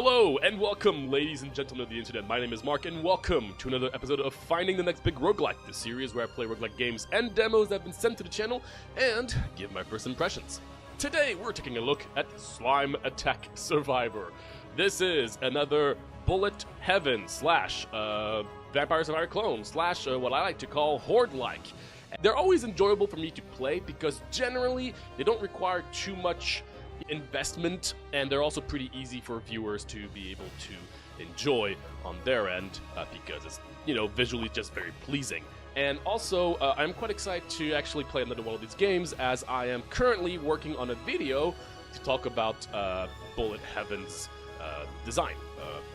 Hello and welcome, ladies and gentlemen of the internet. My name is Mark and welcome to another episode of Finding the Next Big Roguelike, the series where I play roguelike games and demos that have been sent to the channel and give my first impressions. Today we're taking a look at Slime Attack Survivor. This is another bullet heaven slash Vampire Survivor clone slash what I like to call horde-like. They're always enjoyable for me to play because generally they don't require too much investment, and they're also pretty easy for viewers to be able to enjoy on their end because it's, visually just very pleasing. And also, I'm quite excited to actually play another one of these games, as I am currently working on a video to talk about Bullet Heaven's design.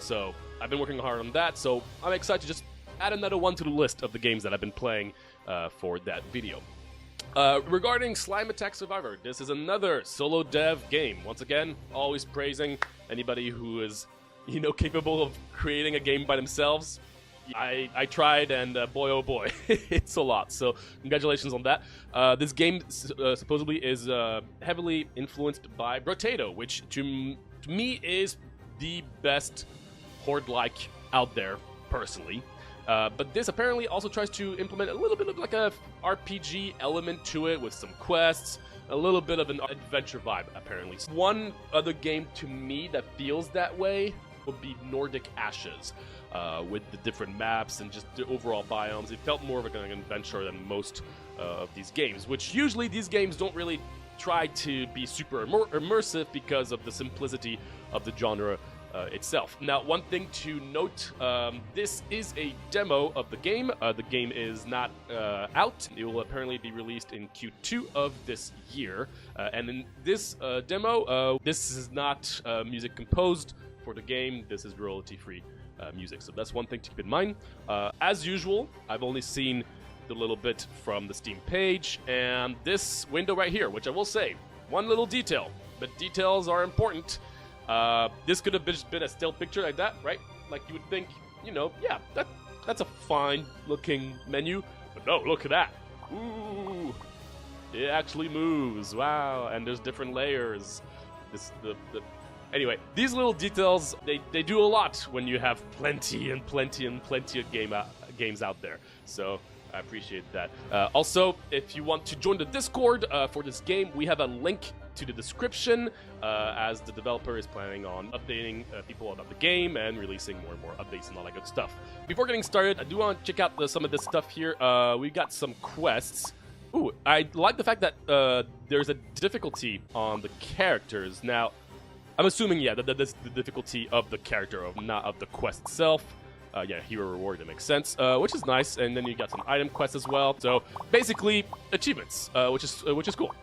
So I've been working hard on that, so I'm excited to just add another one to the list of the games that I've been playing for that video. Regarding Slime Attack Survivor, this is another solo dev game. Once again, always praising anybody who is, capable of creating a game by themselves. I tried, and boy oh boy, it's a lot. So congratulations on that. This game supposedly is heavily influenced by Brotato, which to me is the best horde-like out there, personally. But this apparently also tries to implement a little bit of like a RPG element to it with some quests, a little bit of an adventure vibe, apparently. One other game to me that feels that way would be Nordic Ashes, with the different maps and just the overall biomes. It felt more of an adventure than most of these games, which usually these games don't really try to be super immersive because of the simplicity of the genre itself. Now, one thing to note, this is a demo of the game. The game is not out. It will apparently be released in Q2 of this year. And in this demo, this is not music composed for the game. This is royalty-free music. So that's one thing to keep in mind. As usual, I've only seen the little bit from the Steam page and this window right here, which I will say, one little detail, but details are important. This could have just been a still picture like that, right? Like you would think, yeah, that's a fine looking menu, but no, look at that. Ooh, it actually moves. Wow, and there's different layers. Anyway, these little details, they do a lot when you have plenty of games out there. So I appreciate that. Also, if you want to join the Discord for this game, we have a link to the description, as the developer is planning on updating people about the game and releasing more and more updates and all that good stuff. Before getting started, I do want to check out some of this stuff here. We got some quests. Ooh, I like the fact that there's a difficulty on the characters. Now, I'm assuming, yeah, that that's the difficulty of the character, not of the quest itself. Yeah, hero reward, that makes sense, which is nice. And then you got some item quests as well. So basically, achievements, which is cool.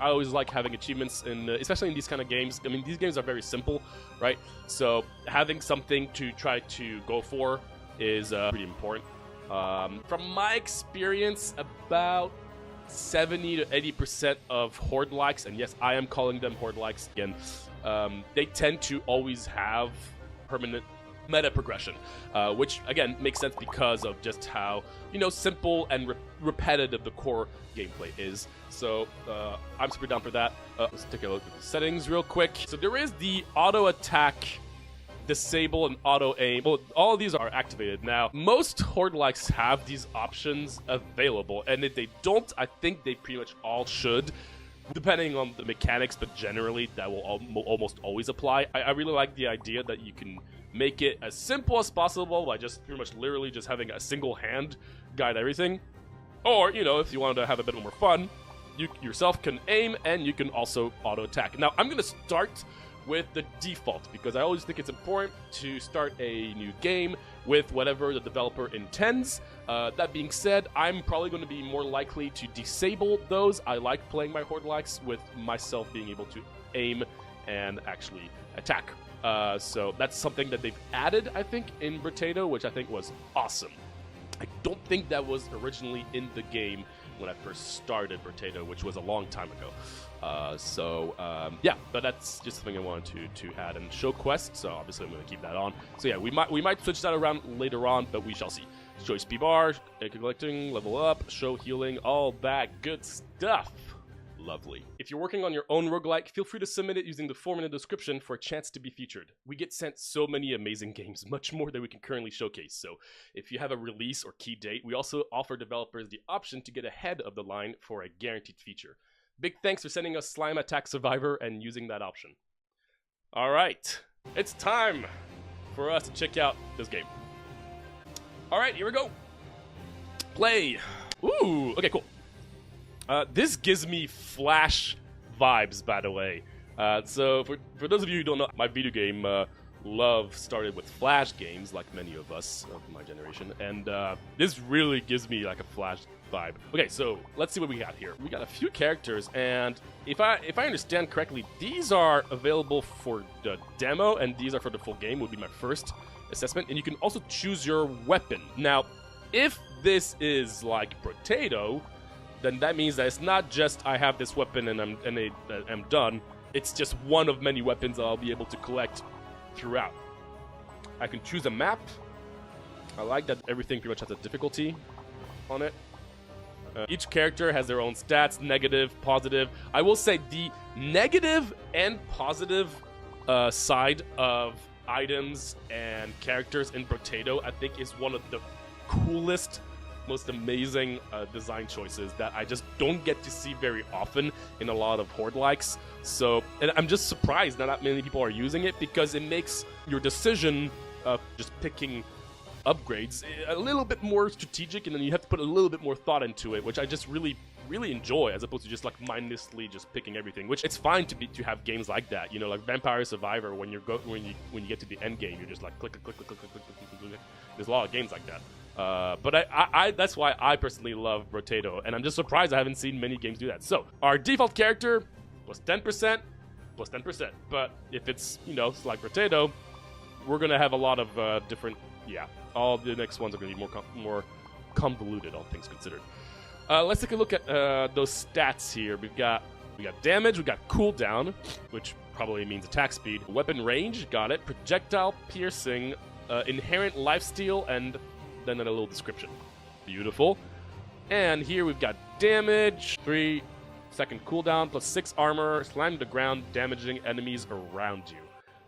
I always like having achievements, especially in these kind of games. I mean, these games are very simple, right? So having something to try to go for is pretty important. From my experience, about 70 to 80% of horde-likes, and yes, I am calling them horde-likes again, they tend to always have permanent meta progression, which again makes sense because of just how simple and repetitive the core gameplay is. So I'm super down for that. Let's take a look at the settings real quick. So there is the auto attack, disable, and auto aim. Well, all of these are activated now. Most horde-likes have these options available, and if they don't, I think they pretty much all should, depending on the mechanics, but generally that will almost always apply. I really like the idea that you can make it as simple as possible by just pretty much literally just having a single hand guide everything. Or, if you wanted to have a bit more fun, you yourself can aim and you can also auto attack. Now, I'm going to start with the default because I always think it's important to start a new game with whatever the developer intends. That being said, I'm probably going to be more likely to disable those. I like playing my horde-likes with myself being able to aim and actually attack. So that's something that they've added, I think, in Brotato, which I think was awesome. I don't think that was originally in the game when I first started Brotato, which was a long time ago. Yeah, but that's just something I wanted to add and show quests, so obviously I'm going to keep that on. So yeah, we might switch that around later on, but we shall see. Show HP bar, collecting, level up, show healing, all that good stuff. Lovely. If you're working on your own roguelike, feel free to submit it using the form in the description for a chance to be featured. We get sent so many amazing games, much more than we can currently showcase, so if you have a release or key date, we also offer developers the option to get ahead of the line for a guaranteed feature. Big thanks for sending us Slime Attack Survivor and using that option. Alright, it's time for us to check out this game. Alright, here we go. Play. Ooh, okay, cool. This gives me Flash vibes, by the way. So for those of you who don't know, my video game love started with Flash games, like many of us of my generation, and this really gives me like a Flash vibe. Okay, so let's see what we got here. We got a few characters, and if I understand correctly, these are available for the demo, and these are for the full game, would be my first assessment, and you can also choose your weapon. Now, if this is like Potato, then that means that it's not just I have this weapon and I'm done. It's just one of many weapons that I'll be able to collect throughout. I can choose a map. I like that everything pretty much has a difficulty on it. Each character has their own stats, negative, positive. I will say the negative and positive side of items and characters in Potato, I think, is one of the coolest, most amazing design choices that I just don't get to see very often in a lot of Horde likes. So, and I'm just surprised not many people are using it, because it makes your decision of just picking upgrades a little bit more strategic, and then you have to put a little bit more thought into it, which I just really enjoy, as opposed to just like mindlessly just picking everything. Which it's fine to have games like that, you know, like Vampire Survivor. When you get to the end game, you're just like click. There's a lot of games like that. But I that's why I personally love Potato, and I'm just surprised I haven't seen many games do that. So our default character plus 10%, plus 10%. But if it's, you know, it's like Potato, we're gonna have a lot of different. Yeah, all the next ones are gonna be more convoluted, all things considered. Let's take a look at those stats here. We got damage, we got cooldown, which probably means attack speed, weapon range, got it, projectile piercing, inherent lifesteal, and then a little description. Beautiful. And here we've got damage, 3-second cooldown, plus 6 armor, slam to the ground, damaging enemies around you.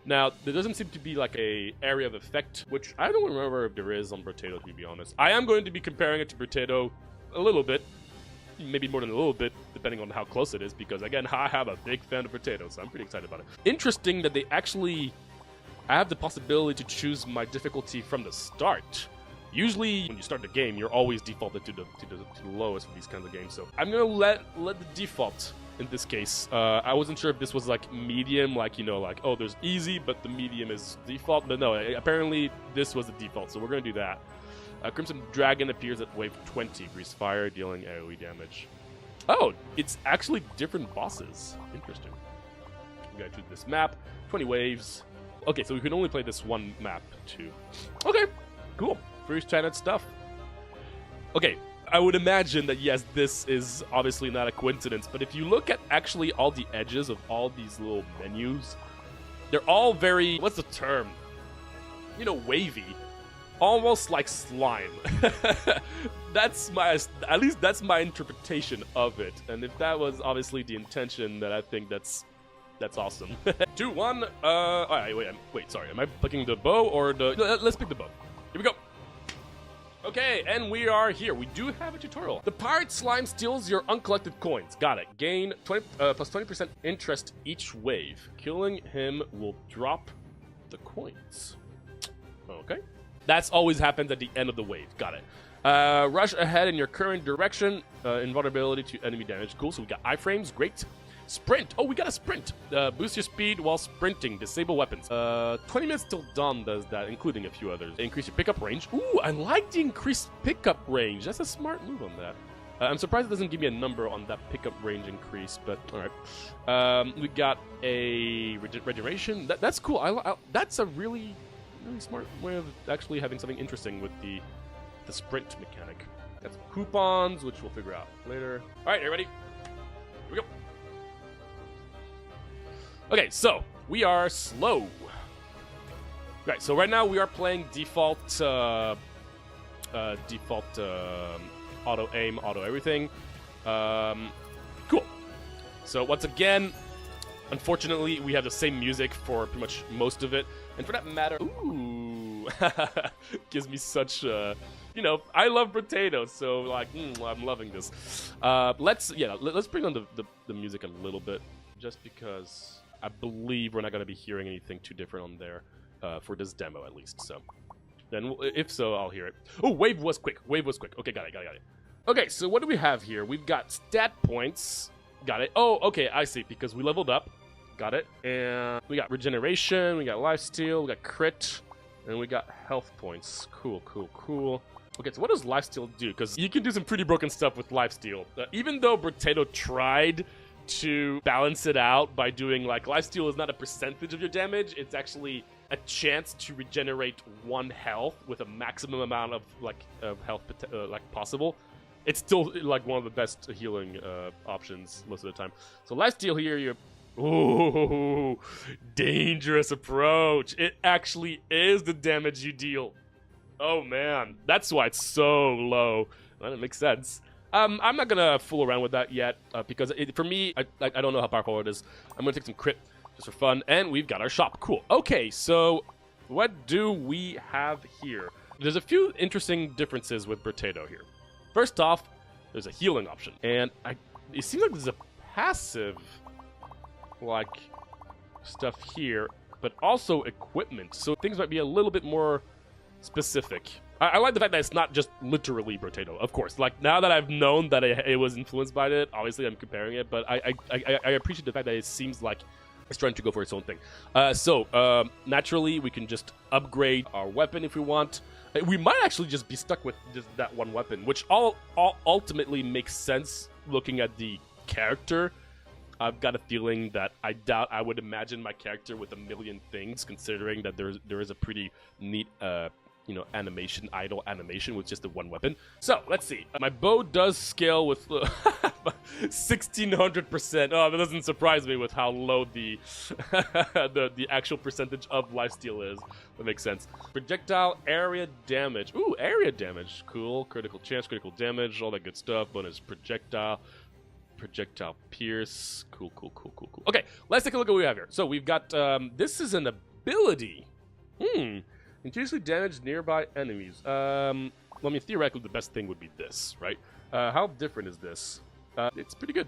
Now, there doesn't seem to be like a area of effect, which I don't remember if there is on Potato, to be honest. I am going to be comparing it to Potato a little bit, maybe more than a little bit, depending on how close it is, because again, I have a big fan of Potato, so I'm pretty excited about it. Interesting that I have the possibility to choose my difficulty from the start. Usually, when you start the game, you're always defaulted to the lowest for these kinds of games. So I'm gonna let the default in this case. I wasn't sure if this was like medium, like, you know, like, oh, there's easy, but the medium is default. But no, apparently this was the default, so we're gonna do that. Crimson Dragon appears at wave 20, breathes fire, dealing AoE damage. Oh, it's actually different bosses. Interesting. We gotta choose this map. 20 waves. Okay, so we can only play this one map too. Okay, cool. First China stuff. Okay, I would imagine that yes, this is obviously not a coincidence, but if you look at actually all the edges of all these little menus, they're all very, what's the term? You know, wavy. Almost like slime. At least that's my interpretation of it. And if that was obviously the intention, then I think that's awesome. 2, 1, alright, wait, sorry, am I picking the bow or the, let's pick the bow. Here we go. Okay, and we are here. We do have a tutorial. The pirate slime steals your uncollected coins. Got it. Gain plus 20% interest each wave. Killing him will drop the coins. Okay. That's always happens at the end of the wave. Got it. Rush ahead in your current direction. Invulnerability to enemy damage. Cool. So we got iframes. Great. Sprint. Oh, we got a sprint. Boost your speed while sprinting. Disable weapons. 20 minutes till dawn does that, including a few others. Increase your pickup range. Ooh, I like the increased pickup range. That's a smart move on that. I'm surprised it doesn't give me a number on that pickup range increase, but alright. We got a regeneration. That's cool. That's a really smart way of actually having something interesting with the sprint mechanic. Got some coupons, which we'll figure out later. Alright, everybody. Here we go. Okay, so we are slow. Right, so right now we are playing default, auto aim, auto everything. Cool. So once again, unfortunately, we have the same music for pretty much most of it. And for that matter, ooh, gives me such, you know, I love potatoes, so like, I'm loving this. Let's bring on the music a little bit, just because I believe we're not gonna be hearing anything too different on there for this demo at least. So then, if so, I'll hear it. Oh, wave was quick. Wave was quick. Okay, got it. Okay, so what do we have here? We've got stat points. Got it. Oh, okay, I see. Because we leveled up. Got it. And we got regeneration, we got lifesteal, we got crit, and we got health points. Cool. Okay, so what does lifesteal do? Because you can do some pretty broken stuff with lifesteal. Even though Potato tried to balance it out by doing, like, lifesteal is not a percentage of your damage, it's actually a chance to regenerate 1 health with a maximum amount of, like, health possible. It's still, like, one of the best healing options most of the time. So lifesteal here, you're... Ooh, dangerous approach. It actually is the damage you deal. Oh man, that's why it's so low. Well, that makes sense. I'm not gonna fool around with that yet because for me, I don't know how powerful it is. I'm gonna take some crit just for fun, and we've got our shop. Cool. Okay, so what do we have here? There's a few interesting differences with Potato here. First off, there's a healing option, and it seems like there's a passive, like, stuff here, but also equipment, so things might be a little bit more specific. I like the fact that it's not just literally Potato, of course. Like, now that I've known that it was influenced by it, obviously I'm comparing it, but I appreciate the fact that it seems like it's trying to go for its own thing. Naturally, we can just upgrade our weapon if we want. We might actually just be stuck with just that one weapon, which all ultimately makes sense looking at the character. I've got a feeling that I doubt I would imagine my character with a million things, considering that there is a pretty neat, you know, idle animation with just the one weapon. So let's see. My bow does scale with 1600%. Oh, that doesn't surprise me with how low the the actual percentage of lifesteal is. That makes sense. Projectile area damage. Ooh, area damage. Cool. Critical chance, critical damage, all that good stuff. Bonus projectile pierce. Cool. Okay, let's take a look at what we have here. So we've got, this is an ability. Continuously damage nearby enemies. Well, I mean, theoretically, the best thing would be this, right? How different is this? It's pretty good.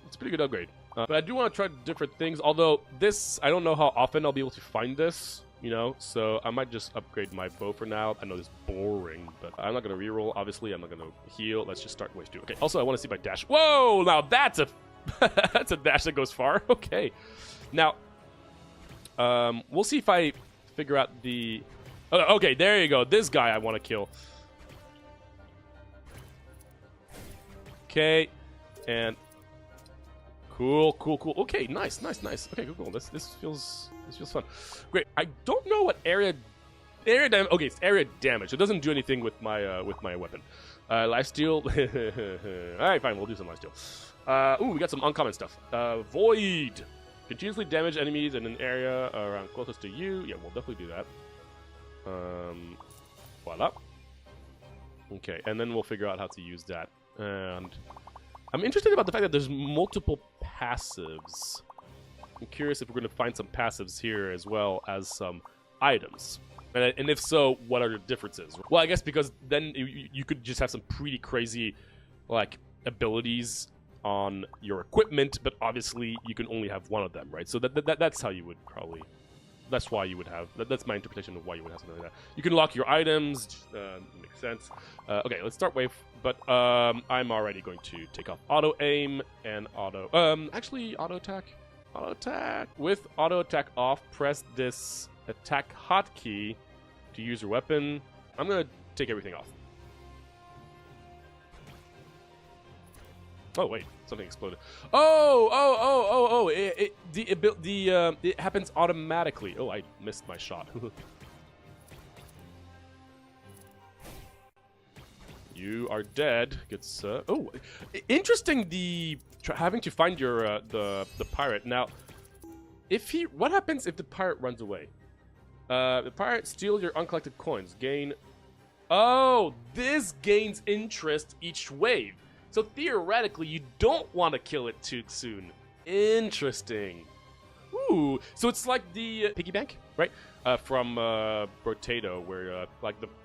It's a pretty good upgrade. But I do want to try different things, although this, I don't know how often I'll be able to find this, you know? So I might just upgrade my bow for now. I know this is boring, but I'm not going to reroll, obviously. I'm not going to heal. Let's just start wave 2. Okay, also, I want to see my dash. Whoa! Now, that's a that's a dash that goes far. Okay. Now, we'll see if I figure out the... Okay, there you go. This guy I want to kill. Okay, and cool. Okay, nice. Okay, cool. This feels fun. Great. I don't know what area damage. Okay, it's area damage. It doesn't do anything with my weapon. Lifesteal. All right, fine. We'll do some lifesteal. Ooh, we got some uncommon stuff. Void. Continuously damage enemies in an area around closest to you. Yeah, we'll definitely do that. Voila. Okay, and then we'll figure out how to use that. And I'm interested about the fact that there's multiple passives. I'm curious if we're going to find some passives here as well as some items. And if so, what are the differences? Well, I guess because then you could just have some pretty crazy, like, abilities on your equipment, but obviously you can only have one of them, right? So that's how you would probably... That's why you would have... That's my interpretation of why you would have something like that. You can lock your items. Makes sense. Okay, let's start wave. But I'm already going to take off auto aim and auto... actually, auto attack. Auto attack. With auto attack off, press this attack hotkey to use your weapon. I'm going to take everything off. Oh wait, something exploded. Oh! It happens automatically. Oh, I missed my shot. You are dead. Gets oh, interesting. Having to find your the pirate. Now, what happens if the pirate runs away? The pirate steals your uncollected coins. Gain. Oh, this gains interest each wave. So theoretically, you don't want to kill it too soon. Interesting. Ooh, so it's like the piggy bank, right? From Rotato, where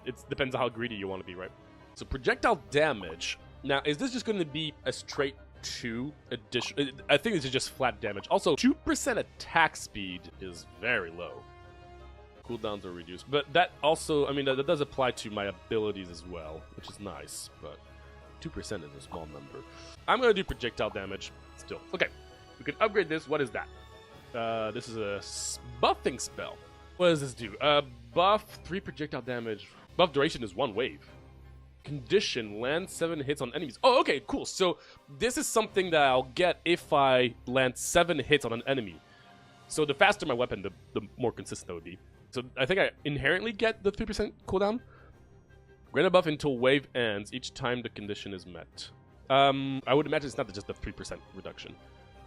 it depends on how greedy you want to be, right? So projectile damage. Now, is this just going to be a straight 2 addition? I think this is just flat damage. Also, 2% attack speed is very low. Cooldowns are reduced, but that also, I mean, that does apply to my abilities as well, which is nice, but 2% is a small number. I'm going to do projectile damage still. Okay, we can upgrade this. What is that? This is a buffing spell. What does this do? Buff 3 projectile damage. Buff duration is 1 wave. Condition, land 7 hits on enemies. Oh, okay, cool. So this is something that I'll get if I land 7 hits on an enemy. So the faster my weapon, the more consistent that would be. So I think I inherently get the 3% cooldown. Grant a buff until wave ends each time the condition is met. I would imagine it's not just a 3% reduction.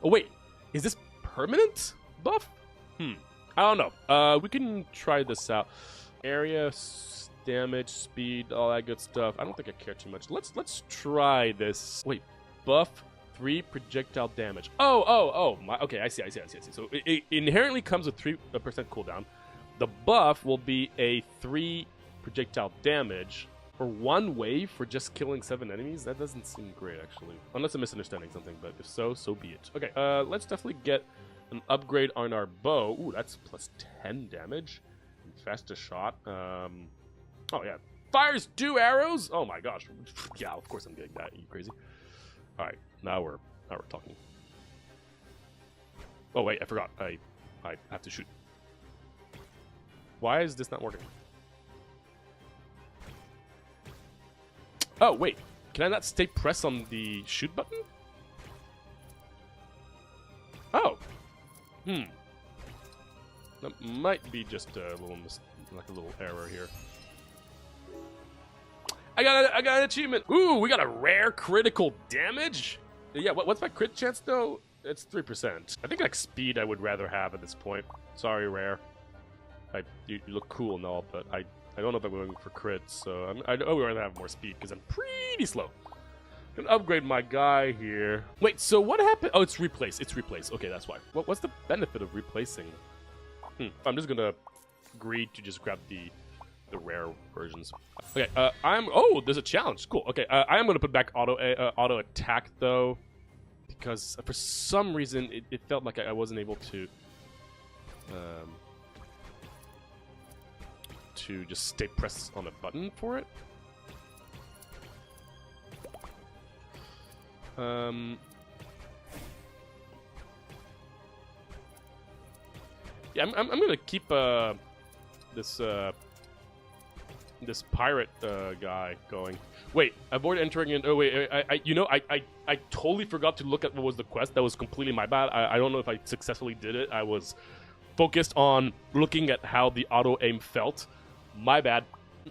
Oh wait, is this permanent buff? I don't know. We can try this out. Area, damage, speed, all that good stuff. I don't think I care too much. Let's try this. Wait, buff 3 projectile damage. Oh. Okay, I see. So it inherently comes with 3% cooldown. The buff will be a 3 projectile damage for 1 wave for just killing 7 enemies. That doesn't seem great, actually. Unless I'm misunderstanding something, but if so, so be it. Okay, let's definitely get an upgrade on our bow. Ooh, that's plus 10 damage. Faster shot. Oh, yeah. Fires 2 arrows? Oh, my gosh. Yeah, of course I'm getting that. Are you crazy? All right, now we're talking. Oh, wait, I forgot. I have to shoot. Why is this not working? Oh, wait. Can I not stay pressed on the shoot button? Oh. That might be just a little error here. I got an achievement. Ooh, we got a rare critical damage. Yeah, what's my crit chance though? It's 3%. I think like speed I would rather have at this point. Sorry, rare. You look cool and all, but I don't know if I'm going for crits, so I would rather have more speed because I'm pretty slow. Can upgrade my guy here. Wait, so what happened? Oh, it's replace. It's replace. Okay, that's why. What's the benefit of replacing? I'm just gonna agree to just grab the rare versions. Okay, oh, there's a challenge. Cool. Okay, I am gonna put back auto attack though, because for some reason it felt like I wasn't able to just stay pressed on a button for it. Yeah, I'm gonna keep this pirate guy going. Wait, avoid entering in. Oh wait, I totally forgot to look at what was the quest. That was completely my bad. I don't know if I successfully did it. I was focused on looking at how the auto aim felt. My bad.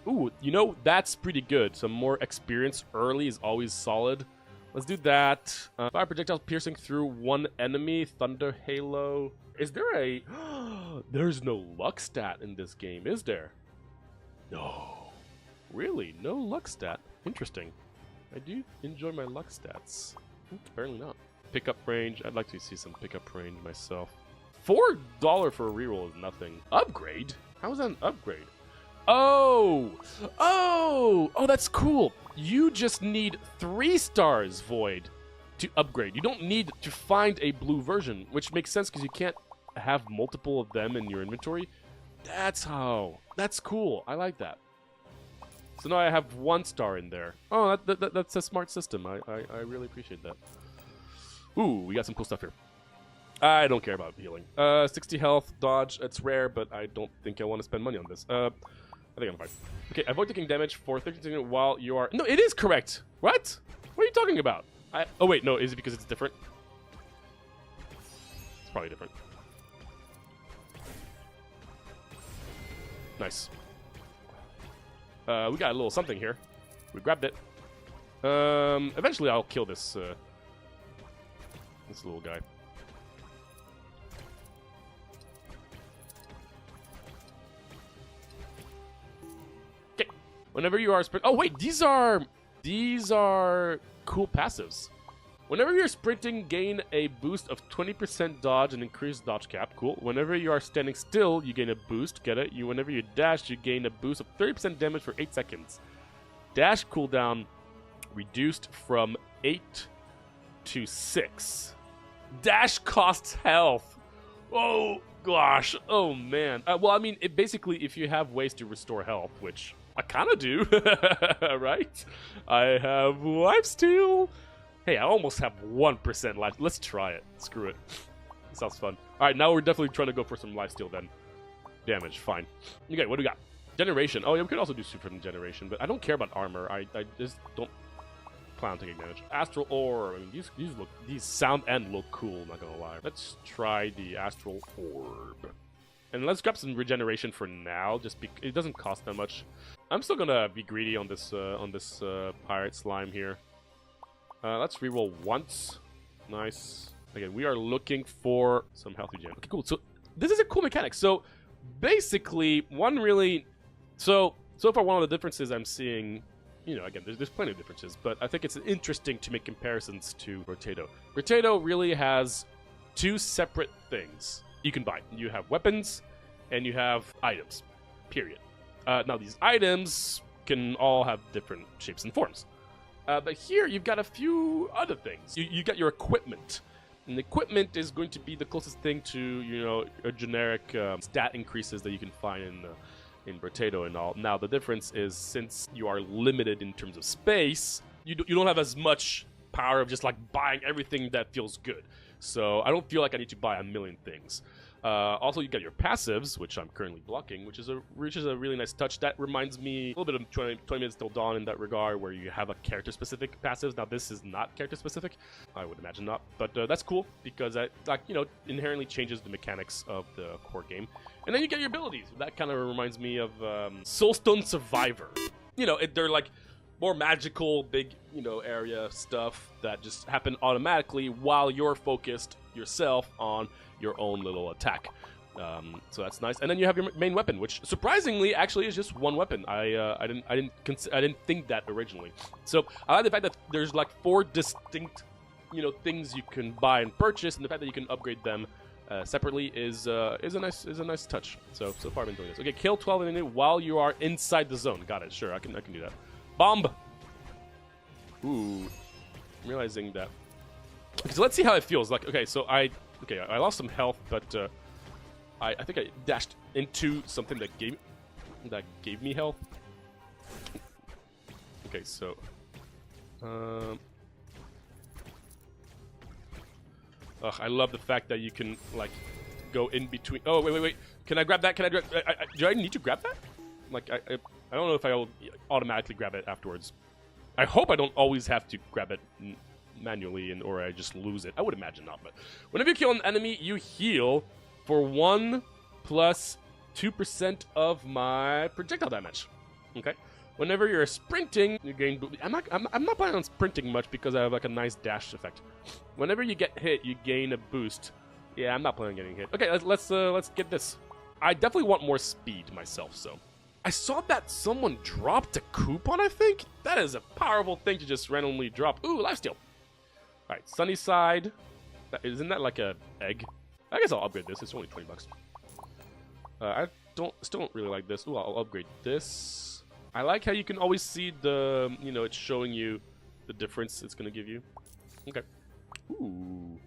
Ooh, that's pretty good. Some more experience early is always solid. Let's do that. Fire projectiles piercing through 1 enemy. Thunder Halo. Is there a... There's no luck stat in this game, is there? No. Really? No luck stat? Interesting. I do enjoy my luck stats. Apparently not. Pickup range. I'd like to see some pickup range myself. $4 for a reroll is nothing. Upgrade? How is that an upgrade? Oh, that's cool. You just need 3 stars, Void, to upgrade. You don't need to find a blue version, which makes sense because you can't have multiple of them in your inventory. That's how. That's cool. I like that. So now I have 1 star in there. Oh, that's a smart system. I really appreciate that. Ooh, we got some cool stuff here. I don't care about healing. 60 health, dodge. It's rare, but I don't think I want to spend money on this. I think I'm fine. Okay, avoid taking damage for 30 seconds while you are... No, it is correct! What? What are you talking about? Oh wait, no, is it because it's different? It's probably different. Nice. We got a little something here. We grabbed it. Eventually I'll kill this little guy. Whenever you are oh wait, these are cool passives. Whenever you're sprinting, gain a boost of 20% dodge and increased dodge cap. Cool. Whenever you are standing still, you gain a boost. Get it? Whenever you dash, you gain a boost of 30% damage for 8 seconds. Dash cooldown reduced from 8 to 6. Dash costs health. Oh gosh. Oh man. Well, I mean, basically, if you have ways to restore health, which I kind of do, right? I have lifesteal. Hey, I almost have 1% life. Let's try it. Screw it. Sounds fun. All right, now we're definitely trying to go for some lifesteal then. Damage, fine. Okay, what do we got? Generation. Oh yeah, we could also do super generation, but I don't care about armor. I just don't plan on taking damage. Astral Orb. I mean, these sound and look cool. Not gonna lie. Let's try the Astral Orb, and let's grab some regeneration for now. Just it doesn't cost that much. I'm still gonna be greedy on this pirate slime here. Let's reroll once. Nice. Again, we are looking for some healthy gem. Okay, cool. So this is a cool mechanic. So basically, so far one of the differences I'm seeing, you know, again, there's plenty of differences, but I think it's interesting to make comparisons to Rotato. Rotato really has two separate things you can buy. You have weapons and you have items, period. Now these items can all have different shapes and forms. But here you've got a few other things. You got your equipment. And equipment is going to be the closest thing to, you know, a generic stat increases that you can find in Potato and all. Now the difference is, since you are limited in terms of space, you don't have as much power of just like buying everything that feels good. So I don't feel like I need to buy a million things. Also, you got your passives, which I'm currently blocking, which is a really nice touch. That reminds me a little bit of 20 Minutes Till Dawn in that regard, where you have a character-specific passives. Now, this is not character-specific. I would imagine not, but that's cool because that, like, you know, inherently changes the mechanics of the core game. And then you get your abilities. That kind of reminds me of Soulstone Survivor. You know, they're like more magical, big, you know, area stuff that just happen automatically while you're focused yourself on your own little attack. So that's nice. And then you have your main weapon, which surprisingly actually is just one weapon. I didn't think that originally. So I like the fact that there's like 4 distinct, you know, things you can buy and purchase, and the fact that you can upgrade them separately is a nice touch. So far I've been doing this. Okay, kill 12 enemies while you are inside the zone. Got it. Sure, I can do that. Bomb. Ooh, I'm realizing that. Okay, so let's see how it feels. Like, okay, so I lost some health, but I think I dashed into something that gave me health. Okay, so I love the fact that you can like go in between. Oh wait! Can I grab that? Do I need to grab that? Like I don't know if I will automatically grab it afterwards. I hope I don't always have to grab it manually or I just lose it. I would imagine not, but whenever you kill an enemy, you heal for 1 plus 2% of my projectile damage. Okay. Whenever you're sprinting, you gain. I'm not planning on sprinting much because I have like a nice dash effect. Whenever you get hit, you gain a boost. Yeah, I'm not planning on getting hit. Okay, let's get this. I definitely want more speed myself, so. I saw that someone dropped a coupon, I think? That is a powerful thing to just randomly drop. Ooh, lifesteal. Alright, Sunny Side. Isn't that like a egg? I guess I'll upgrade this. It's only 20 bucks. I still don't really like this. Ooh, I'll upgrade this. I like how you can always see the, you know, it's showing you the difference it's going to give you. Okay. Ooh.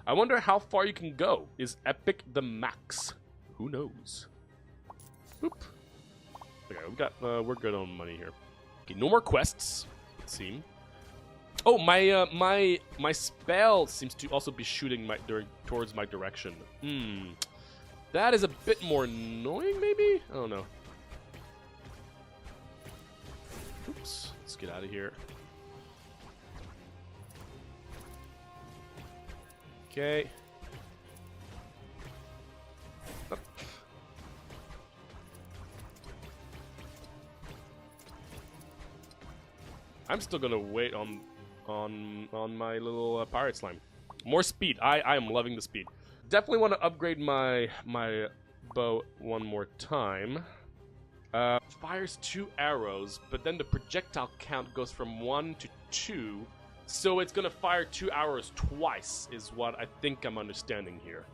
I wonder how far you can go. Is Epic the max? Who knows? Oop. Okay, we're good on money here. Okay, no more quests, it seems. Oh, my spell seems to also be shooting towards my direction. That is a bit more annoying, maybe? I don't know. Oops, let's get out of here. Okay. Up. I'm still gonna wait on my little pirate slime. More speed. I am loving the speed. Definitely want to upgrade my bow one more time. Fires 2 arrows, but then the projectile count goes from 1 to 2 So it's gonna fire 2 arrows twice, is what I think I'm understanding here.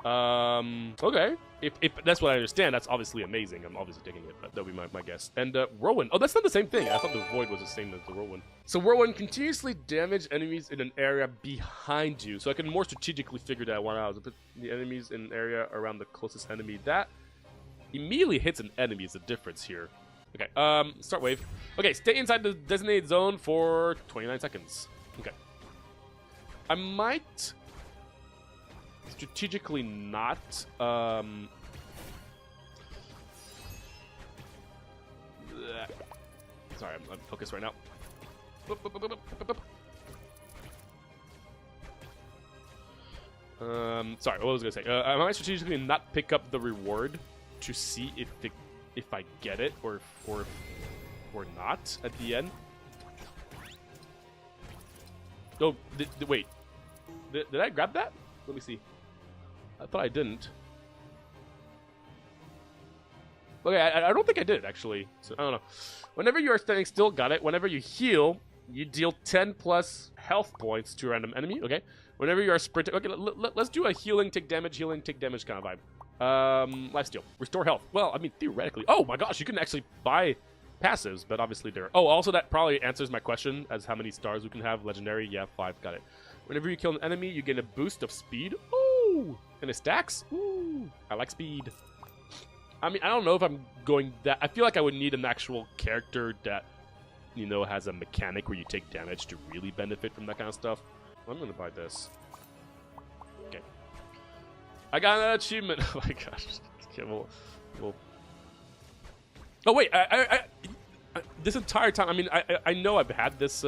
Okay. If that's what I understand, that's obviously amazing. I'm obviously taking it, but that'll be my guess. And Whirlwind. Oh, that's not the same thing. I thought the Void was the same as the Whirlwind. So Whirlwind continuously damage enemies in an area behind you. So I can more strategically figure that one out. So put the enemies in an area around the closest enemy. That immediately hits an enemy is the difference here. Okay, start wave. Okay, stay inside the designated zone for 29 seconds. Okay. I might strategically not, sorry, I'm focused right now. Sorry, what was I gonna say? I might strategically not pick up the reward to see if I get it or not at the end. Oh, wait. Did I grab that? Let me see. I thought I didn't. Okay, I don't think I did, actually. So, I don't know. Whenever you are standing still, got it. Whenever you heal, you deal 10 plus health points to a random enemy. Okay. Whenever you are sprinting... Okay, let's do a healing, take damage kind of vibe. Lifesteal. Restore health. Well, I mean, theoretically... Oh, my gosh, you can actually buy passives, but obviously they're... Oh, also that probably answers my question as how many stars we can have. Legendary, yeah, 5. Got it. Whenever you kill an enemy, you get a boost of speed. Ooh! And it stacks? Ooh! I like speed. I mean, I don't know if I'm going that... I feel like I would need an actual character that, you know, has a mechanic where you take damage to really benefit from that kind of stuff. I'm gonna buy this. Okay. I got an achievement. Oh my gosh. Okay, we'll... Oh, wait. I this entire time, I mean, I know I've had this...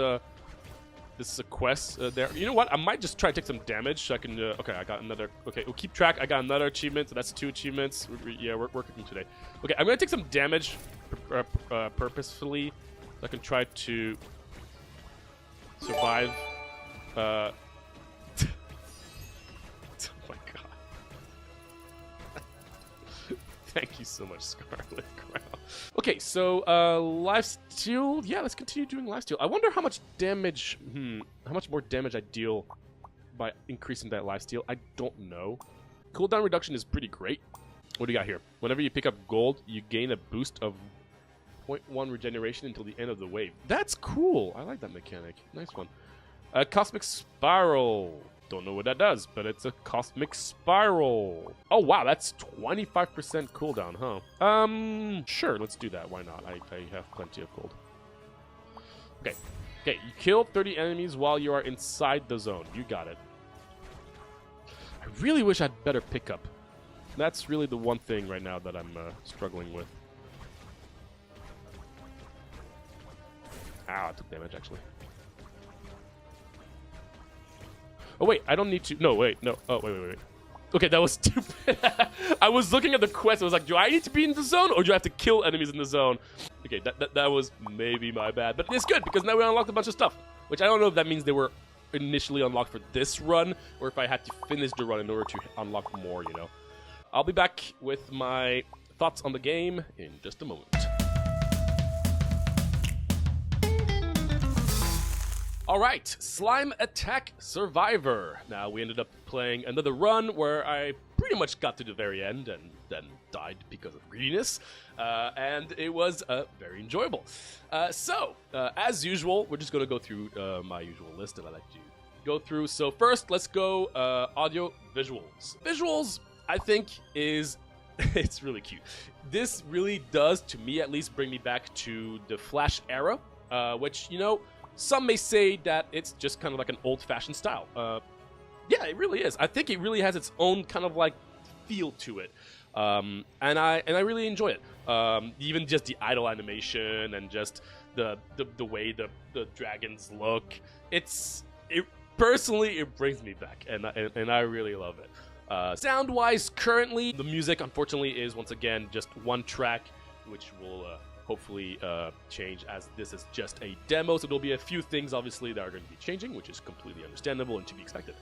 This is a quest there. You know what? I might just try to take some damage so I can... okay, I got another... Okay, we'll keep track. I got another achievement, so that's 2 achievements. Yeah, we're cooking today. Okay, I'm going to take some damage purposefully so I can try to survive. Oh my god. Thank you so much, Scarlet Crown. Okay, so lifesteal. Yeah, let's continue doing lifesteal. I wonder how much damage, how much more damage I deal by increasing that lifesteal. I don't know. Cooldown reduction is pretty great. What do you got here? Whenever you pick up gold, you gain a boost of 0.1 regeneration until the end of the wave. That's cool. I like that mechanic. Nice one. Cosmic Spiral. Don't know what that does, but it's a Cosmic Spiral. Oh, wow, that's 25% cooldown, huh? Sure, let's do that. Why not? I have plenty of gold. Okay. Okay, you kill 30 enemies while you are inside the zone. You got it. I really wish I had better pickup. That's really the one thing right now that I'm struggling with. Ow, I took damage, actually. Oh, wait, I don't need to... No, wait, no. Oh, wait. Okay, that was stupid. I was looking at the quest. I was like, do I need to be in the zone or do I have to kill enemies in the zone? Okay, that was maybe my bad. But it's good because now we unlocked a bunch of stuff, which I don't know if that means they were initially unlocked for this run or if I had to finish the run in order to unlock more, you know. I'll be back with my thoughts on the game in just a moment. Alright, Slime Attack Survivor. Now, we ended up playing another run where I pretty much got to the very end and then died because of greediness. And it was very enjoyable. As usual, we're just going to go through my usual list that I like to go through. So first, let's go audio visuals. Visuals, I think, is... it's really cute. This really does, to me at least, bring me back to the Flash era, which, you know... Some may say that it's just kind of like an old-fashioned style. Yeah, it really is. I think it really has its own kind of like feel to it, and I really enjoy it. Even just the idle animation and just the way the dragons look. Personally, it brings me back, and I really love it. Sound-wise, currently the music unfortunately is once again just one track, which will. Hopefully change as this is just a demo, so there'll be a few things obviously that are going to be changing, which is completely understandable and to be expected.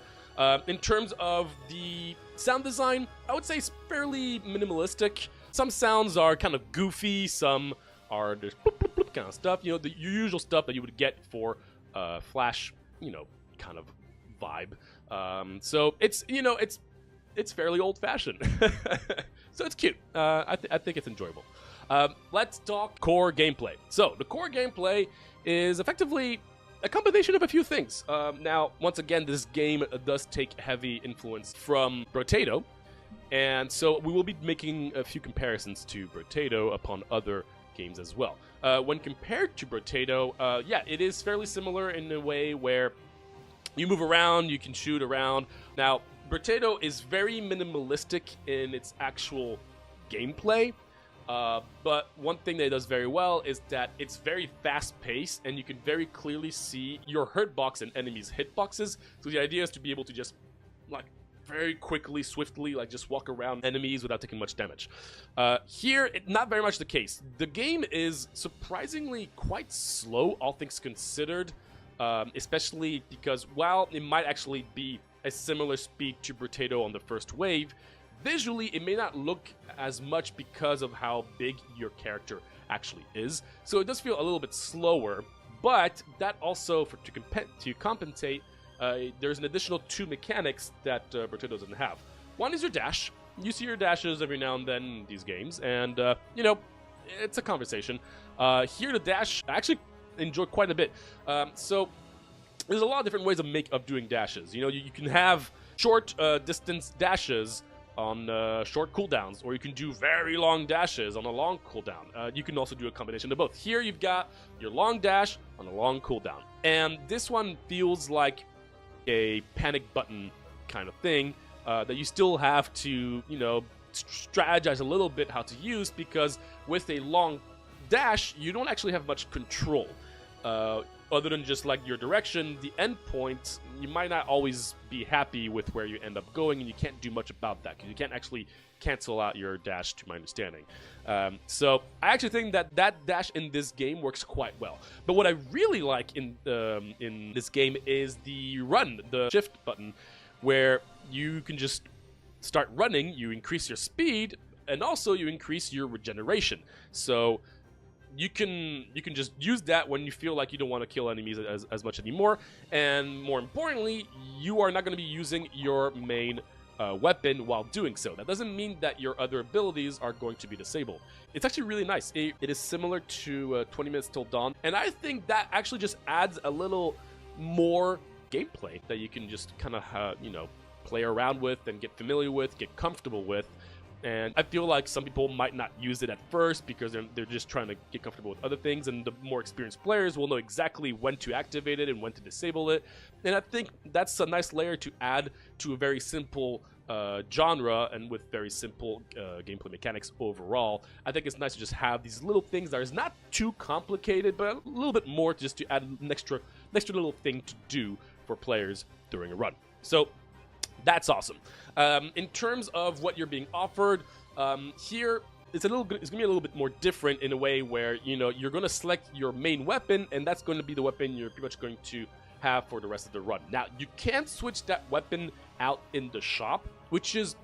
In terms of the sound design, I would say it's fairly minimalistic. Some sounds are kind of goofy, some are just bloop, bloop, bloop kind of stuff, you know, the usual stuff that you would get for Flash, kind of vibe. So it's, it's fairly old-fashioned. So it's cute. I think it's enjoyable. Let's talk core gameplay. So the core gameplay is effectively a combination of a few things. Now, once again, this game does take heavy influence from Brotato, and so we will be making a few comparisons to Brotato upon other games as well. When compared to Brotato, yeah, it is fairly similar in a way where you move around, you can shoot around. Now, Brotato is very minimalistic in its actual gameplay, but one thing that it does very well is that it's very fast-paced, and you can very clearly see your hurt box and enemies' hitboxes. So the idea is to be able to just, like, very quickly, swiftly, like, just walk around enemies without taking much damage. Here, not very much the case. The game is surprisingly quite slow, all things considered, especially because while it might actually be a similar speed to Brotato on the first wave, visually it may not look as much because of how big your character actually is. So it does feel a little bit slower, but that also, to compensate, there's an additional 2 mechanics that Brotato doesn't have. One is your dash. You see your dashes every now and then in these games, and, it's a conversation. Here the dash, I actually enjoy quite a bit. So there's a lot of different ways of doing dashes. You can have short distance dashes on short cooldowns, or you can do very long dashes on a long cooldown. You can also do a combination of both. Here you've got your long dash on a long cooldown, and this one feels like a panic button kind of thing that you still have to, strategize a little bit how to use, because with a long dash, you don't actually have much control. Other than just like your direction, the end point, you might not always be happy with where you end up going, and you can't do much about that because you can't actually cancel out your dash, to my understanding. So I actually think that dash in this game works quite well. But what I really like in this game is the run, the shift button, where you can just start running, you increase your speed, and also you increase your regeneration. So you can just use that when you feel like you don't want to kill enemies as much anymore, and more importantly, you are not going to be using your main weapon while doing so. That doesn't mean that your other abilities are going to be disabled. It's actually really nice. It is similar to 20 Minutes Till Dawn, and I think that actually just adds a little more gameplay that you can just kind of play around with and get familiar with, get comfortable with. And I feel like some people might not use it at first because they're just trying to get comfortable with other things, and the more experienced players will know exactly when to activate it and when to disable it. And I think that's a nice layer to add to a very simple genre, and with very simple gameplay mechanics overall. I think it's nice to just have these little things that is not too complicated, but a little bit more just to add an extra little thing to do for players during a run. So that's awesome. In terms of what you're being offered, here it's gonna be a little bit more different in a way where you're gonna select your main weapon, and that's going to be the weapon you're pretty much going to have for the rest of the run. Now, you can't switch that weapon out in the shop, which is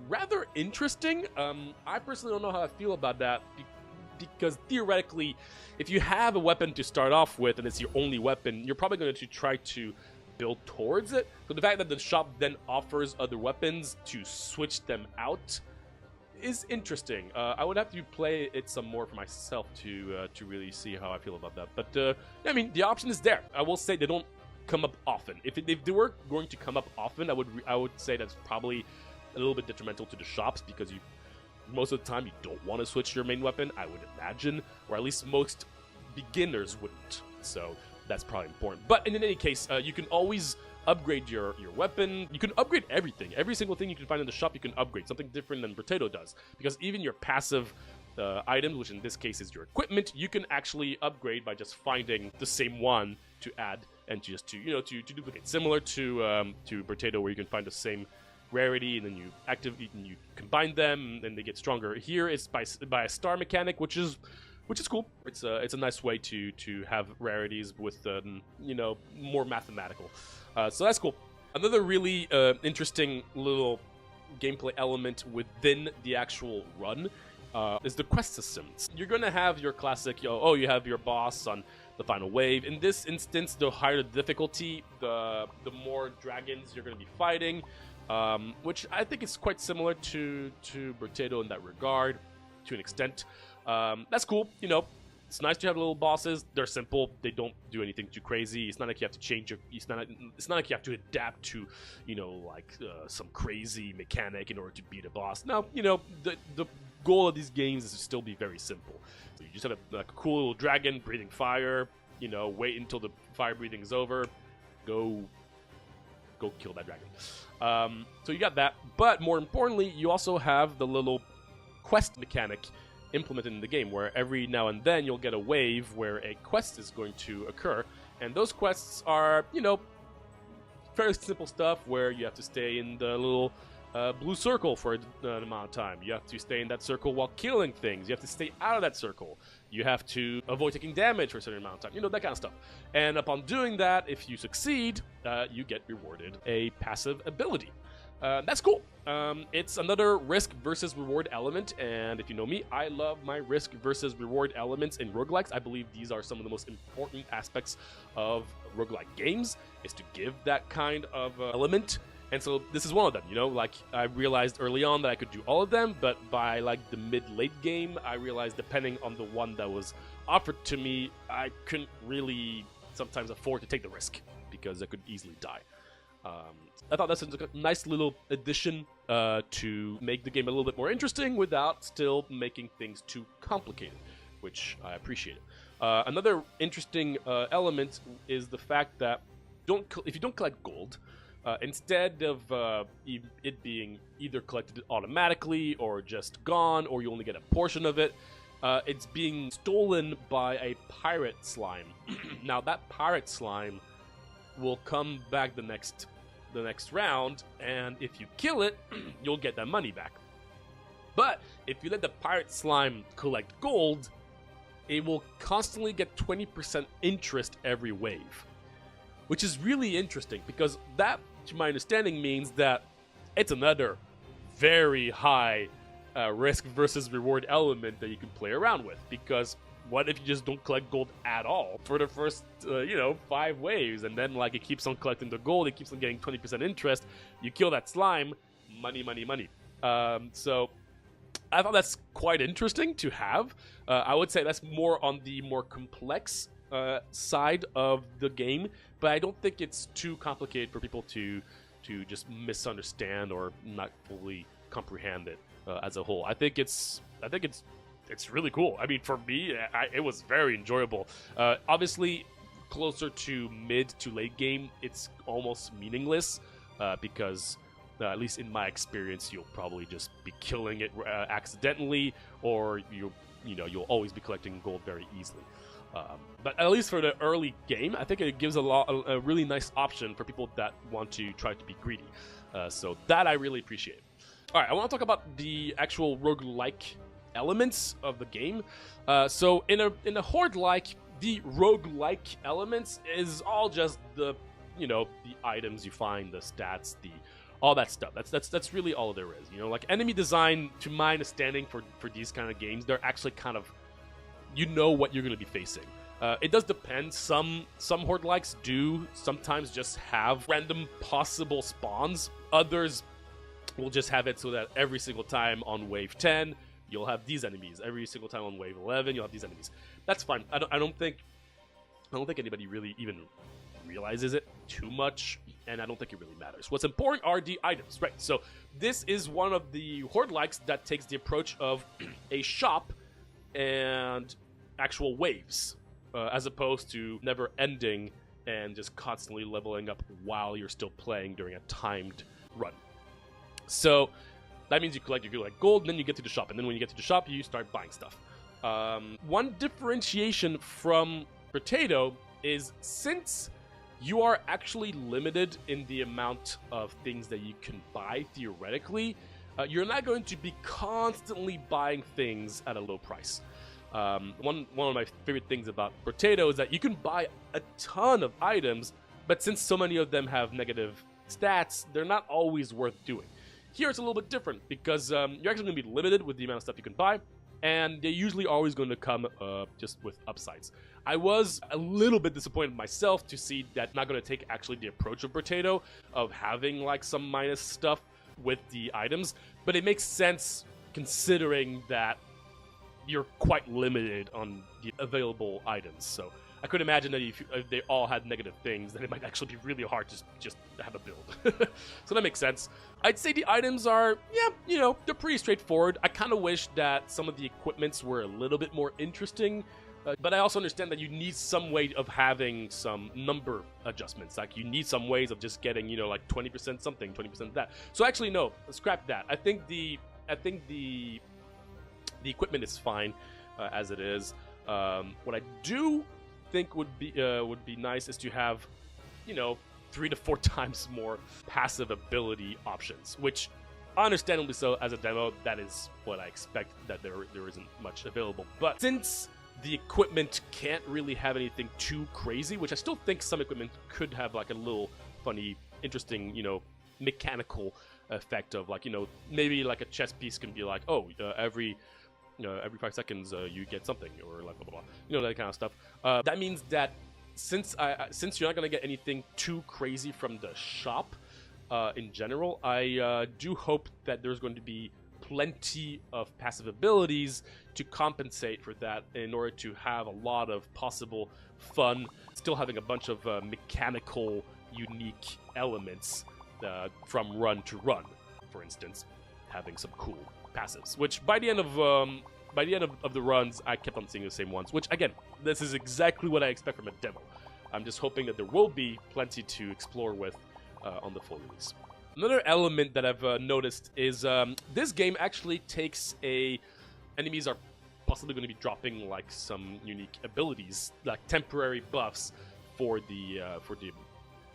rather interesting. I personally don't know how I feel about that, because theoretically, if you have a weapon to start off with and it's your only weapon, you're probably going to try to build towards it. So the fact that the shop then offers other weapons to switch them out is interesting. I would have to play it some more for myself to really see how I feel about that. But I mean, the option is there. I will say they don't come up often. If they were going to come up often, I would say that's probably a little bit detrimental to the shops, because most of the time you don't want to switch your main weapon, I would imagine, or at least most beginners wouldn't. So that's probably important. But in any case, you can always upgrade your weapon. You can upgrade everything. Every single thing you can find in the shop, you can upgrade. Something different than Brotato does. Because even your passive items, which in this case is your equipment, you can actually upgrade by just finding the same one to add and just to duplicate. Similar to Brotato, where you can find the same rarity and then you combine them and they get stronger. Here it's by a star mechanic, which is cool. It's a nice way to have rarities with more mathematical. So that's cool. Another really interesting little gameplay element within the actual run is the quest systems. You're gonna have your classic, you have your boss on the final wave. In this instance, the higher the difficulty, the more dragons you're gonna be fighting, which I think is quite similar to Potato in that regard, to an extent. That's cool, you know. It's nice to have little bosses. They're simple. They don't do anything too crazy. It's not like you have to change your. It's not like you have to adapt to, you know, like some crazy mechanic in order to beat a boss. No, you know, the goal of these games is to still be very simple. So you just have a cool little dragon breathing fire. You know, wait until the fire breathing is over. Go kill that dragon. So you got that. But more importantly, you also have the little quest mechanic implemented in the game, where every now and then you'll get a wave where a quest is going to occur, and those quests are, you know, fairly simple stuff where you have to stay in the little blue circle for an amount of time. You have to stay in that circle while killing things. You have to stay out of that circle. You have to avoid taking damage for a certain amount of time. You know, that kind of stuff. And upon doing that, if you succeed, you get rewarded a passive ability. That's cool. It's another risk versus reward element, and if you know me, I love my risk versus reward elements in roguelikes. I believe these are some of the most important aspects of roguelike games, is to give that kind of element. And so this is one of them, you know, like I realized early on that I could do all of them, but by like the mid-late game, I realized depending on the one that was offered to me, I couldn't really sometimes afford to take the risk because I could easily die. I thought that's a nice little addition to make the game a little bit more interesting without still making things too complicated, which I appreciate. Another interesting element is the fact that if you don't collect gold, instead of it being either collected automatically or just gone, or you only get a portion of it, it's being stolen by a pirate slime. Now that pirate slime will come back the next round, and if you kill it, you'll get that money back. But if you let the pirate slime collect gold, it will constantly get 20% interest every wave, which is really interesting because that, to my understanding, means that it's another very high risk versus reward element that you can play around with. Because what if you just don't collect gold at all for the first, 5 waves, and then like it keeps on collecting the gold, it keeps on getting 20% interest. You kill that slime, money, money, money. So I thought that's quite interesting to have. I would say that's more on the more complex side of the game, but I don't think it's too complicated for people to just misunderstand or not fully comprehend it as a whole. I think it's really cool. I mean, for me, it was very enjoyable. Obviously, closer to mid to late game, it's almost meaningless because, at least in my experience, you'll probably just be killing it accidentally, or you'll always be collecting gold very easily. But at least for the early game, I think it gives a really nice option for people that want to try to be greedy. So that I really appreciate. All right, I want to talk about the actual roguelike elements of the game. So in a horde-like, the roguelike elements is all just the items you find, the stats, all that stuff. That's really all there is. Like enemy design, to my understanding, for these kind of games, they're actually kind of, what you're going to be facing. It does depend. Some horde likes do sometimes just have random possible spawns. Others will just have it so that every single time on wave 10 you'll have these enemies. Every single time on wave 11 you'll have these enemies. That's fine. I don't think anybody really even realizes it too much, and I don't think it really matters. What's important are the items, right? So this is one of the horde likes that takes the approach of a shop and actual waves, as opposed to never ending and just constantly leveling up while you're still playing during a timed run. So that means you collect gold, and then you get to the shop, and then when you get to the shop, you start buying stuff. One differentiation from Potato is, since you are actually limited in the amount of things that you can buy theoretically, you're not going to be constantly buying things at a low price. One of my favorite things about Potato is that you can buy a ton of items, but since so many of them have negative stats, they're not always worth doing. Here it's a little bit different because you're actually going to be limited with the amount of stuff you can buy, and they're usually always going to come just with upsides. I was a little bit disappointed myself to see that not going to take actually the approach of Potato of having like some minus stuff with the items, but it makes sense considering that you're quite limited on the available items. So I could imagine that if they all had negative things, then it might actually be really hard to just have a build. So that makes sense. I'd say the items are, yeah, you know, they're pretty straightforward. I kind of wish that some of the equipments were a little bit more interesting, but I also understand that you need some way of having some number adjustments. Like you need some ways of just getting, you know, like 20% something, 20% that. So actually, no, scrap that. I think the equipment is fine as it is. What I do think would be nice is to have, you know, 3 to 4 times more passive ability options, which understandably so as a demo, that is what I expect, that there isn't much available. But since the equipment can't really have anything too crazy, which I still think some equipment could have like a little funny, interesting, you know, mechanical effect of like, you know, maybe like a chess piece can be like, oh, every 5 seconds you get something, or like blah blah blah, you know, that kind of stuff. That means that since you're not gonna get anything too crazy from the shop in general, I do hope that there's going to be plenty of passive abilities to compensate for that in order to have a lot of possible fun, still having a bunch of mechanical unique elements from run to run. For instance, having some cool passives, which by the end of the runs, I kept on seeing the same ones, which again, this is exactly what I expect from a demo. I'm just hoping that there will be plenty to explore with on the full release. Another element that I've noticed is this game actually takes enemies are possibly going to be dropping like some unique abilities, like temporary buffs for the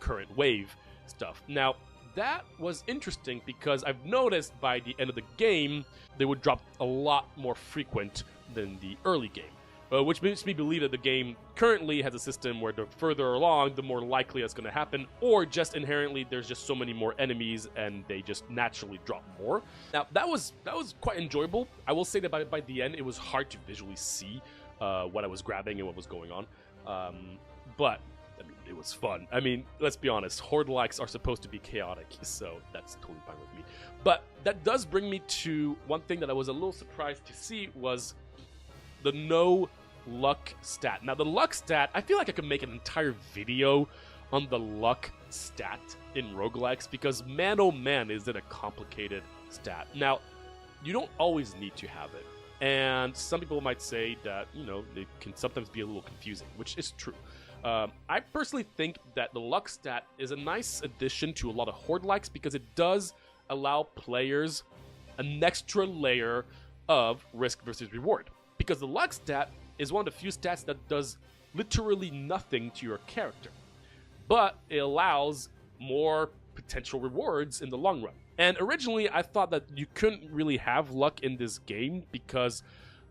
current wave stuff. Now, that was interesting because I've noticed by the end of the game, they would drop a lot more frequent than the early game. Which makes me believe that the game currently has a system where the further along, the more likely that's going to happen, or just inherently there's just so many more enemies and they just naturally drop more. Now, that was quite enjoyable. I will say that by the end, it was hard to visually see what I was grabbing and what was going on. But I mean, it was fun. I mean, let's be honest, Horde-likes are supposed to be chaotic, so that's totally fine with me. But that does bring me to one thing that I was a little surprised to see was the no luck stat. Now, the luck stat, I feel like I could make an entire video on the luck stat in roguelikes because, man, oh man, is it a complicated stat. Now, you don't always need to have it. And some people might say that, you know, it can sometimes be a little confusing, which is true. I personally think that the luck stat is a nice addition to a lot of Horde-likes because it does allow players an extra layer of risk versus reward. Because the luck stat is one of the few stats that does literally nothing to your character, but it allows more potential rewards in the long run. And originally, I thought that you couldn't really have luck in this game because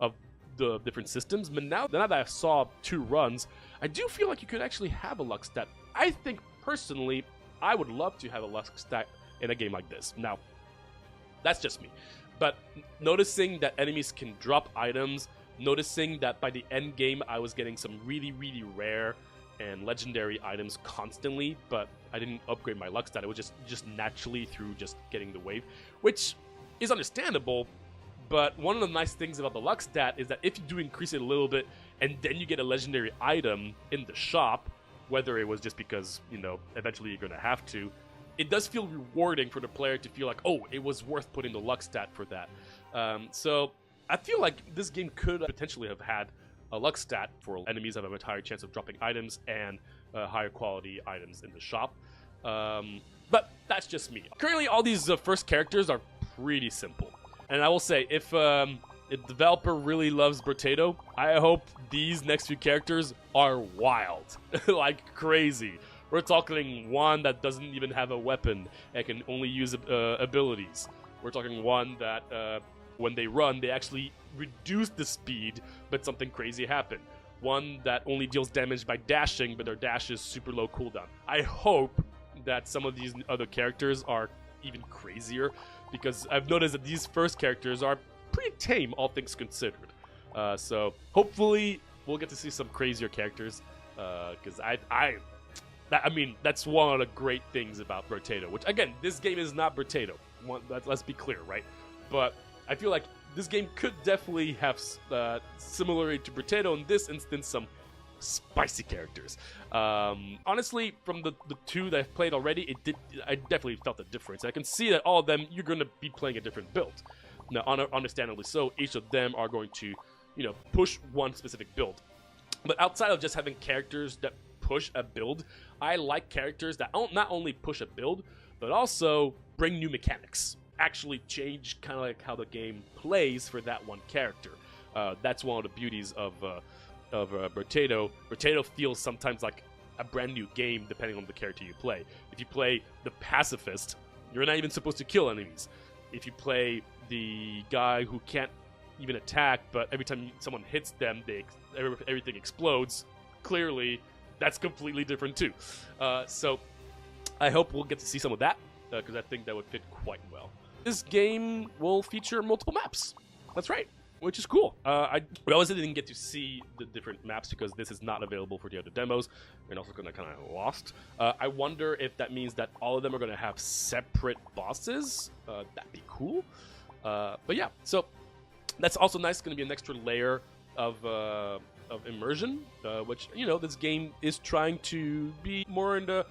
of the different systems, but now that I saw 2 runs, I do feel like you could actually have a luck stat. I think, personally, I would love to have a luck stat in a game like this. Now, that's just me. But noticing that enemies can drop items, noticing that by the end game I was getting some really, really rare and legendary items constantly, but I didn't upgrade my luck stat. It was just naturally through just getting the wave, which is understandable. But one of the nice things about the luck stat is that if you do increase it a little bit and then you get a legendary item in the shop, whether it was just because, you know, eventually you're going to have to, it does feel rewarding for the player to feel like, oh, it was worth putting the luck stat for that. So I feel like this game could potentially have had a luck stat for enemies that have a higher chance of dropping items and higher quality items in the shop. But that's just me. Currently, all these first characters are pretty simple. And I will say, if the developer really loves Potato, I hope these next few characters are wild. Like crazy. We're talking one that doesn't even have a weapon and can only use abilities. We're talking one that when they run, they actually reduce the speed, but something crazy happened. One that only deals damage by dashing, but their dash is super low cooldown. I hope that some of these other characters are even crazier, because I've noticed that these first characters are pretty tame, all things considered. So hopefully we'll get to see some crazier characters, because I mean, that's one of the great things about Potato, which, again, this game is not Potato. Let's be clear, right? But I feel like this game could definitely have, similar to Potato in this instance, some spicy characters. Honestly, from the two that I've played already, I definitely felt a difference. I can see that all of them, you're going to be playing a different build. Now, understandably so, each of them are going to, push one specific build. But outside of just having characters that push a build, I like characters that not only push a build, but also bring new mechanics. Actually change kind of like how the game plays for that one character. That's one of the beauties of Potato. Potato feels sometimes like a brand new game depending on the character you play. If you play the pacifist, you're not even supposed to kill enemies. If you play the guy who can't even attack, but every time someone hits them, everything explodes, clearly that's completely different too. So I hope we'll get to see some of that, because I think that would fit quite well. This game will feature multiple maps. That's right, which is cool. We obviously didn't get to see the different maps because this is not available for the other demos, and also kind of lost. I wonder if that means that all of them are going to have separate bosses. That'd be cool. But yeah, so that's also nice. It's going to be an extra layer of immersion, which, this game is trying to be more into,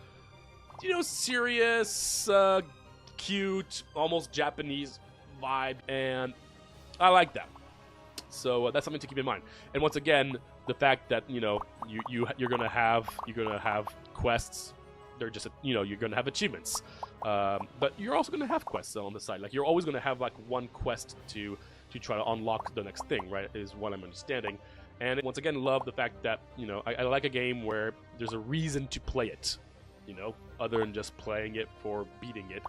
serious, cute, almost Japanese vibe, and I like that. So that's something to keep in mind. And once again, the fact that you're gonna have quests. They're just you're gonna have achievements, but you're also gonna have quests on the side. Like, you're always gonna have like one quest to try to unlock the next thing, right? Is what I'm understanding. And once again, love the fact that I like a game where there's a reason to play it. Other than just playing it for beating it.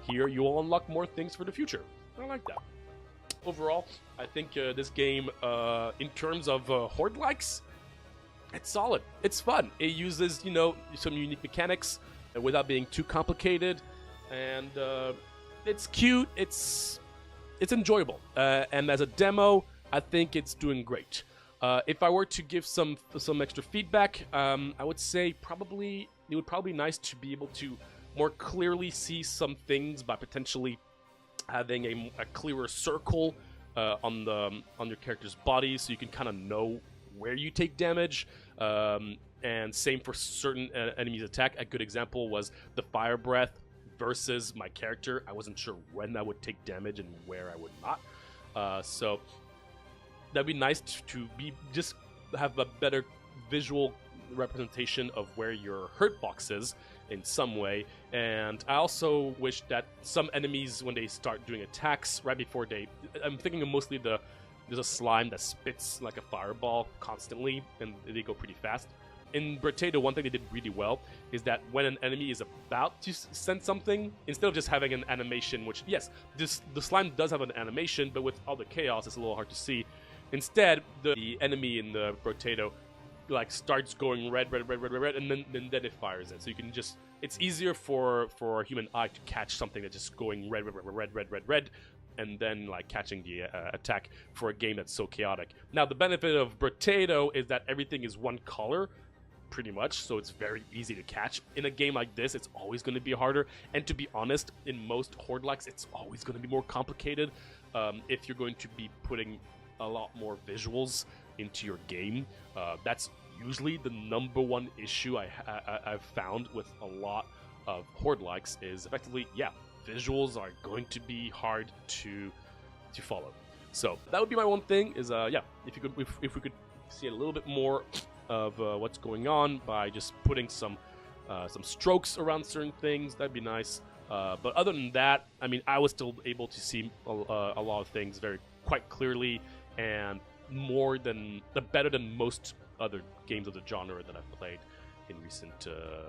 Here, you will unlock more things for the future. I like that. Overall, I think this game, in terms of horde likes, it's solid. It's fun. It uses, some unique mechanics without being too complicated, and it's cute. It's enjoyable. And as a demo, I think it's doing great. If I were to give some extra feedback, I would say it would probably be nice to be able to more clearly see some things by potentially having a clearer circle on your character's body, so you can kind of know where you take damage. And same for certain enemies' attack. A good example was the fire breath versus my character. I wasn't sure when I would take damage and where I would not. So that'd be nice to just have a better visual representation of where your hurt box is in some way. And I also wish that some enemies, when they start doing attacks right before I'm thinking of mostly there's a slime that spits like a fireball constantly, and they go pretty fast. In Potato, one thing they did really well is that when an enemy is about to send something, instead of just having an animation, which, yes, the slime does have an animation, but with all the chaos, it's a little hard to see. Instead, the enemy in the Potato starts going red, and then it fires it. So you can it's easier for a human eye to catch something that's just going red, and then catching the attack for a game that's so chaotic. Now, the benefit of Potato is that everything is one color, pretty much, so it's very easy to catch. In a game like this, it's always going to be harder, and to be honest, in most horde likes, it's always going to be more complicated if you're going to be putting a lot more visuals into your game. That's usually the number one issue I've found with a lot of horde likes, is effectively, visuals are going to be hard to follow. So that would be my one thing, is if we could see a little bit more of what's going on by just putting some strokes around certain things, that'd be nice. But other than that, I mean, I was still able to see a lot of things quite clearly, and better than most other games of the genre that I've played in recent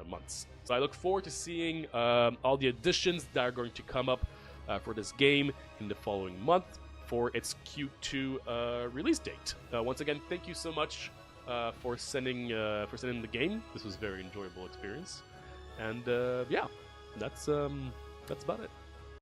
months. So I look forward to seeing all the additions that are going to come up for this game in the following month for its Q2 release date. Once again, thank you so much for sending the game. This was a very enjoyable experience, and that's about it.